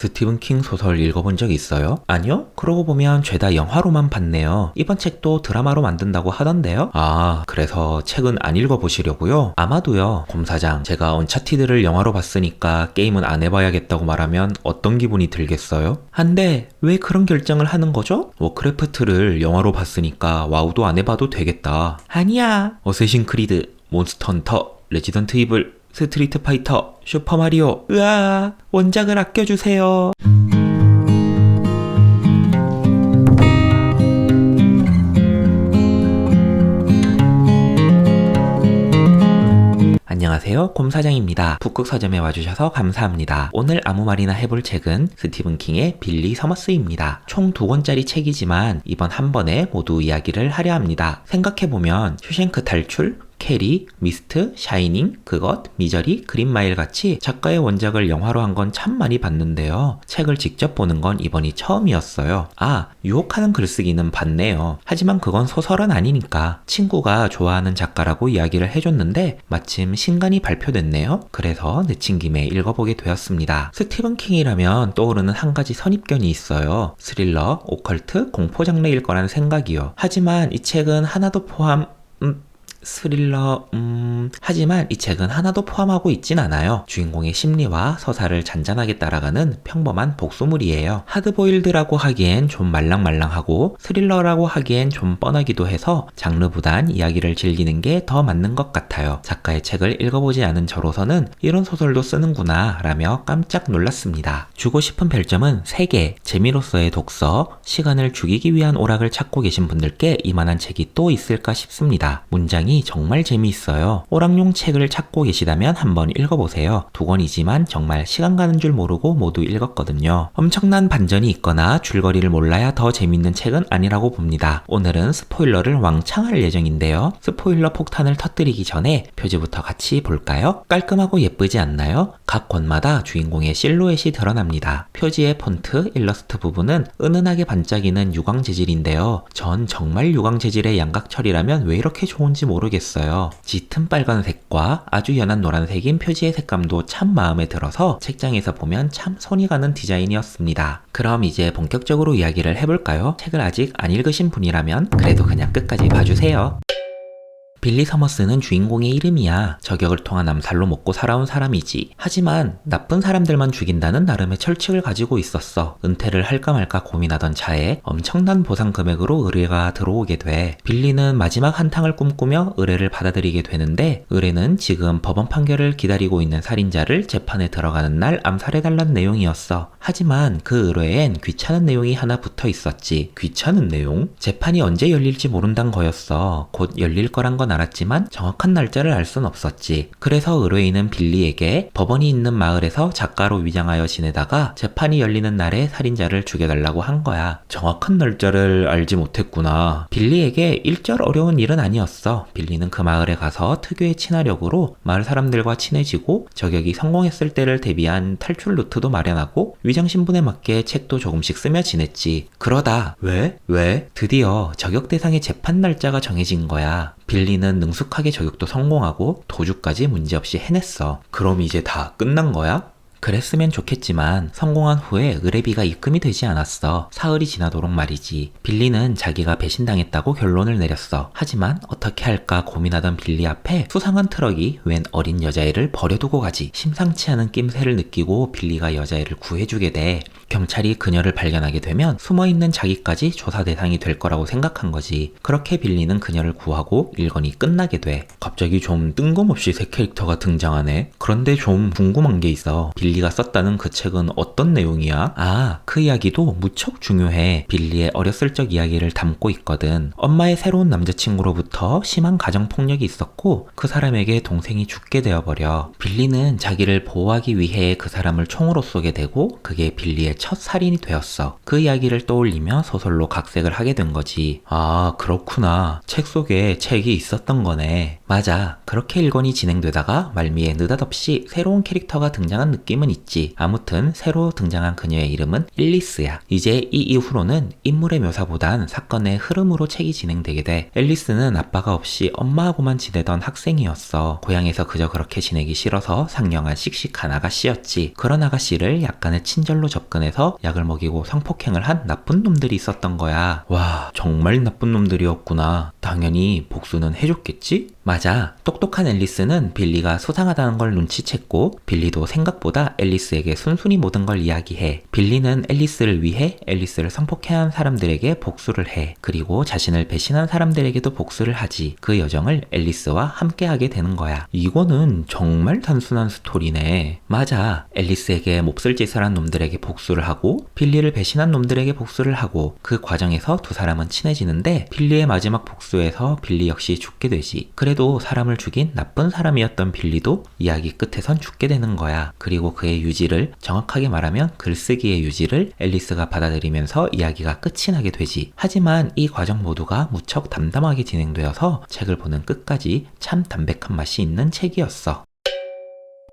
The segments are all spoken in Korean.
스티븐 킹 소설 읽어본 적 있어요? 아니요? 그러고 보면 죄다 영화로만 봤네요. 이번 책도 드라마로 만든다고 하던데요? 아, 그래서 책은 안 읽어보시려고요? 아마도요. 곰사장, 제가 언차티드를 영화로 봤으니까 게임은 안 해봐야겠다고 말하면 어떤 기분이 들겠어요? 한데 왜 그런 결정을 하는 거죠? 워크래프트를 영화로 봤으니까 와우도 안 해봐도 되겠다. 아니야. 어쌔신 크리드, 몬스터 헌터, 레지던트 이블, 스트리트 파이터, 슈퍼마리오. 으아, 원작을 아껴주세요. 안녕하세요, 곰사장입니다. 북극 서점에 와주셔서 감사합니다. 오늘 아무 말이나 해볼 책은 스티븐 킹의 빌리 서머스입니다. 총 2권짜리 책이지만 이번 한 번에 모두 이야기를 하려 합니다. 생각해보면 슈셴크 탈출, 캐리, 미스트, 샤이닝, 그것, 미저리, 그린마일 같이 작가의 원작을 영화로 한 건 참 많이 봤는데요. 책을 직접 보는 건 이번이 처음이었어요. 아, 유혹하는 글쓰기는 봤네요. 하지만 그건 소설은 아니니까. 친구가 좋아하는 작가라고 이야기를 해줬는데 마침 신간이 발표됐네요. 그래서 내친 김에 읽어보게 되었습니다. 스티븐 킹이라면 떠오르는 한 가지 선입견이 있어요. 스릴러, 오컬트, 공포 장르일 거란 생각이요. 하지만 이 책은 하나도 하지만 이 책은 하나도 포함하고 있진 않아요. 주인공의 심리와 서사를 잔잔하게 따라가는 평범한 복수물이에요. 하드보일드라고 하기엔 좀 말랑말랑하고 스릴러라고 하기엔 좀 뻔하기도 해서 장르보단 이야기를 즐기는 게 더 맞는 것 같아요. 작가의 책을 읽어보지 않은 저로서는 이런 소설도 쓰는구나 라며 깜짝 놀랐습니다. 주고 싶은 별점은 3개. 재미로서의 독서, 시간을 죽이기 위한 오락을 찾고 계신 분들께 이만한 책이 또 있을까 싶습니다. 문장이 정말 재미있어요. 오락용 책을 찾고 계시다면 한번 읽어보세요. 2권이지만 정말 시간 가는 줄 모르고 모두 읽었거든요. 엄청난 반전이 있거나 줄거리를 몰라야 더 재밌는 책은 아니라고 봅니다. 오늘은 스포일러를 왕창 할 예정인데요. 스포일러 폭탄을 터뜨리기 전에 표지부터 같이 볼까요? 깔끔하고 예쁘지 않나요? 각 권마다 주인공의 실루엣이 드러납니다. 표지의 폰트, 일러스트 부분은 은은하게 반짝이는 유광 재질인데요. 전 정말 유광 재질의 양각 처리라면 왜 이렇게 좋은지 모르겠어요. 짙은 빨간색과 아주 연한 노란색인 표지의 색감도 참 마음에 들어서 책장에서 보면 참 손이 가는 디자인이었습니다. 그럼 이제 본격적으로 이야기를 해볼까요? 책을 아직 안 읽으신 분이라면 그래도 그냥 끝까지 봐주세요. 빌리 서머스는 주인공의 이름이야. 저격을 통한 암살로 먹고 살아온 사람이지. 하지만 나쁜 사람들만 죽인다는 나름의 철칙을 가지고 있었어. 은퇴를 할까 말까 고민하던 차에 엄청난 보상 금액으로 의뢰가 들어오게 돼. 빌리는 마지막 한탕을 꿈꾸며 의뢰를 받아들이게 되는데, 의뢰는 지금 법원 판결을 기다리고 있는 살인자를 재판에 들어가는 날 암살해달라는 내용이었어. 하지만 그 의뢰엔 귀찮은 내용이 하나 붙어 있었지. 귀찮은 내용? 재판이 언제 열릴지 모른단 거였어. 곧 열릴 거란 건 알았지만 정확한 날짜를 알 순 없었지. 그래서 의뢰인은 빌리에게 법원이 있는 마을에서 작가로 위장하여 지내다가 재판이 열리는 날에 살인자를 죽여달라고 한 거야. 정확한 날짜를 알지 못했구나. 빌리에게 일절 어려운 일은 아니었어. 빌리는 그 마을에 가서 특유의 친화력으로 마을 사람들과 친해지고 저격이 성공했을 때를 대비한 탈출 루트도 마련하고 위장 신분에 맞게 책도 조금씩 쓰며 지냈지. 그러다 왜? 드디어 저격 대상의 재판 날짜가 정해진 거야. 빌리는 능숙하게 저격도 성공하고 도주까지 문제없이 해냈어. 그럼 이제 다 끝난 거야? 그랬으면 좋겠지만 성공한 후에 의뢰비가 입금이 되지 않았어. 사흘이 지나도록 말이지. 빌리는 자기가 배신당했다고 결론을 내렸어. 하지만 어떻게 할까 고민하던 빌리 앞에 수상한 트럭이 웬 어린 여자애를 버려두고 가지. 심상치 않은 낌새를 느끼고 빌리가 여자애를 구해주게 돼. 경찰이 그녀를 발견하게 되면 숨어있는 자기까지 조사 대상이 될 거라고 생각한 거지. 그렇게 빌리는 그녀를 구하고 1권이 끝나게 돼. 갑자기 좀 뜬금없이 새 캐릭터가 등장하네. 그런데 좀 궁금한 게 있어. 빌리가 썼다는 그 책은 어떤 내용이야? 아, 그 이야기도 무척 중요해. 빌리의 어렸을 적 이야기를 담고 있거든. 엄마의 새로운 남자친구로부터 심한 가정폭력이 있었고 그 사람에게 동생이 죽게 되어버려. 빌리는 자기를 보호하기 위해 그 사람을 총으로 쏘게 되고 그게 빌리의 첫 살인이 되었어. 그 이야기를 떠올리며 소설로 각색을 하게 된 거지. 아, 그렇구나. 책 속에 책이 있었던 거네. 맞아. 그렇게 1권이 진행되다가 말미에 느닷없이 새로운 캐릭터가 등장한 느낌은 있지. 아무튼 새로 등장한 그녀의 이름은 앨리스야. 이제 이 이후로는 인물의 묘사보단 사건의 흐름으로 책이 진행되게 돼. 앨리스는 아빠가 없이 엄마하고만 지내던 학생이었어. 고향에서 그저 그렇게 지내기 싫어서 상냥한 씩씩한 아가씨였지. 그런 아가씨를 약간의 친절로 접근해서 약을 먹이고 성폭행을 한 나쁜 놈들이 있었던 거야. 와, 정말 나쁜 놈들이었구나. 당연히 복수는 해줬겠지? 맞아. 똑똑한 앨리스는 빌리가 수상하다는 걸 눈치챘고 빌리도 생각보다 앨리스에게 순순히 모든 걸 이야기해. 빌리는 앨리스를 위해 앨리스를 성폭행한 사람들에게 복수를 해. 그리고 자신을 배신한 사람들에게도 복수를 하지. 그 여정을 앨리스와 함께하게 되는 거야. 이거는 정말 단순한 스토리네. 맞아. 앨리스에게 몹쓸 짓을 한 놈들에게 복수를 하고 빌리를 배신한 놈들에게 복수를 하고 그 과정에서 두 사람은 친해지는데 빌리의 마지막 복수에서 빌리 역시 죽게 되지. 그래도 사람을 죽인 나쁜 사람이었던 빌리도 이야기 끝에선 죽게 되는 거야. 그리고 그의 유지를, 정확하게 말하면 글쓰기의 유지를 앨리스가 받아들이면서 이야기가 끝이 나게 되지. 하지만 이 과정 모두가 무척 담담하게 진행되어서 책을 보는 끝까지 참 담백한 맛이 있는 책이었어.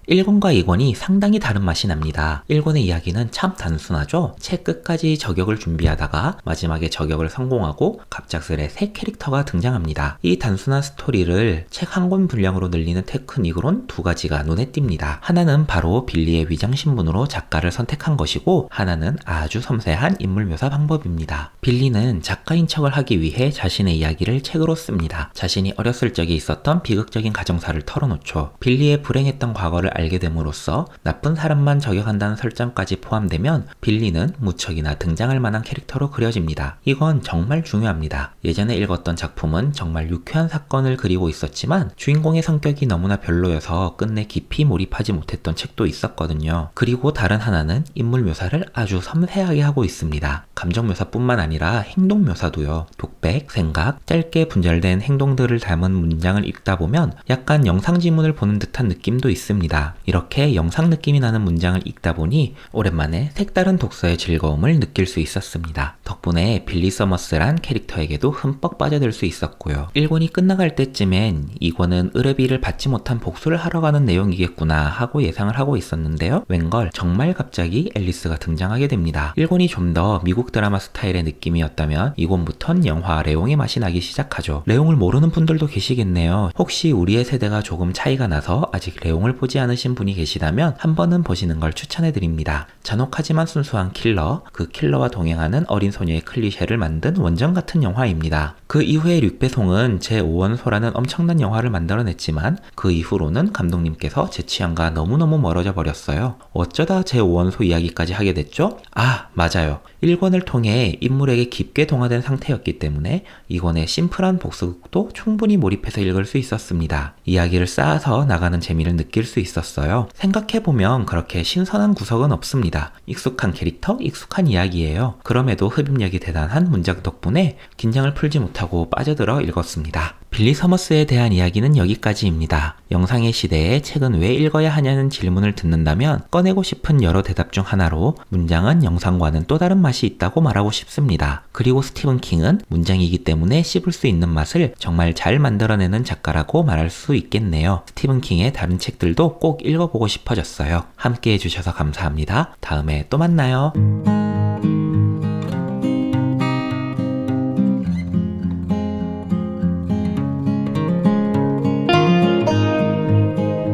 1권과 2권이 상당히 다른 맛이 납니다. 1권의 이야기는 참 단순하죠? 책 끝까지 저격을 준비하다가 마지막에 저격을 성공하고 갑작스레 새 캐릭터가 등장합니다. 이 단순한 스토리를 책 한 권 분량으로 늘리는 테크닉으론 두 가지가 눈에 띕니다. 하나는 바로 빌리의 위장신분으로 작가를 선택한 것이고 하나는 아주 섬세한 인물 묘사 방법입니다. 빌리는 작가인 척을 하기 위해 자신의 이야기를 책으로 씁니다. 자신이 어렸을 적에 있었던 비극적인 가정사를 털어놓죠. 빌리의 불행했던 과거를 알게 됨으로써 나쁜 사람만 저격한다는 설정까지 포함되면 빌리는 무척이나 등장할 만한 캐릭터로 그려집니다. 이건 정말 중요합니다. 예전에 읽었던 작품은 정말 유쾌한 사건을 그리고 있었지만 주인공의 성격이 너무나 별로여서 끝내 깊이 몰입하지 못했던 책도 있었거든요. 그리고 다른 하나는 인물 묘사를 아주 섬세하게 하고 있습니다. 감정 묘사뿐만 아니라 행동 묘사도요. 독백, 생각, 짧게 분절된 행동들을 담은 문장을 읽다 보면 약간 영상 지문을 보는 듯한 느낌도 있습니다. 이렇게 영상 느낌이 나는 문장을 읽다 보니 오랜만에 색다른 독서의 즐거움을 느낄 수 있었습니다. 덕분에 빌리 서머스란 캐릭터에게도 흠뻑 빠져들 수 있었고요. 1권이 끝나갈 때쯤엔 2권은 의뢰비를 받지 못한 복수를 하러 가는 내용이겠구나 하고 예상을 하고 있었는데요. 웬걸 정말 갑자기 앨리스가 등장하게 됩니다. 1권이 좀 더 미국 드라마 스타일의 느낌이었다면 2권부턴 영화 레옹의 맛이 나기 시작하죠. 레옹을 모르는 분들도 계시겠네요. 혹시 우리의 세대가 조금 차이가 나서 아직 레옹을 보지 않으신 분이 계시다면 한 번은 보시는 걸 추천해드립니다. 잔혹하지만 순수한 킬러, 그 킬러와 동행하는 어린 소녀의 클리셰를 만든 원전 같은 영화입니다. 그 이후에 류배송은 제5원소라는 엄청난 영화를 만들어냈지만 그 이후로는 감독님께서 제 취향과 너무너무 멀어져 버렸어요. 어쩌다 제5원소 이야기까지 하게 됐죠? 아, 맞아요. 1권을 통해 인물에게 깊게 동화된 상태였기 때문에 2권의 심플한 복수극도 충분히 몰입해서 읽을 수 있었습니다. 이야기를 쌓아서 나가는 재미를 느낄 수 있었어요. 생각해보면 그렇게 신선한 구석은 없습니다. 익숙한 캐릭터, 익숙한 이야기예요. 그럼에도 흡입력이 대단한 문장 덕분에 긴장을 풀지 못하고 빠져들어 읽었습니다. 빌리 서머스에 대한 이야기는 여기까지입니다. 영상의 시대에 책은 왜 읽어야 하냐는 질문을 듣는다면 꺼내고 싶은 여러 대답 중 하나로 문장은 영상과는 또 다른 맛이 있다고 말하고 싶습니다. 그리고 스티븐 킹은 문장이기 때문에 씹을 수 있는 맛을 정말 잘 만들어내는 작가라고 말할 수 있겠네요. 스티븐 킹의 다른 책들도 꼭 읽어보고 싶어졌어요. 함께 해주셔서 감사합니다. 다음에 또 만나요.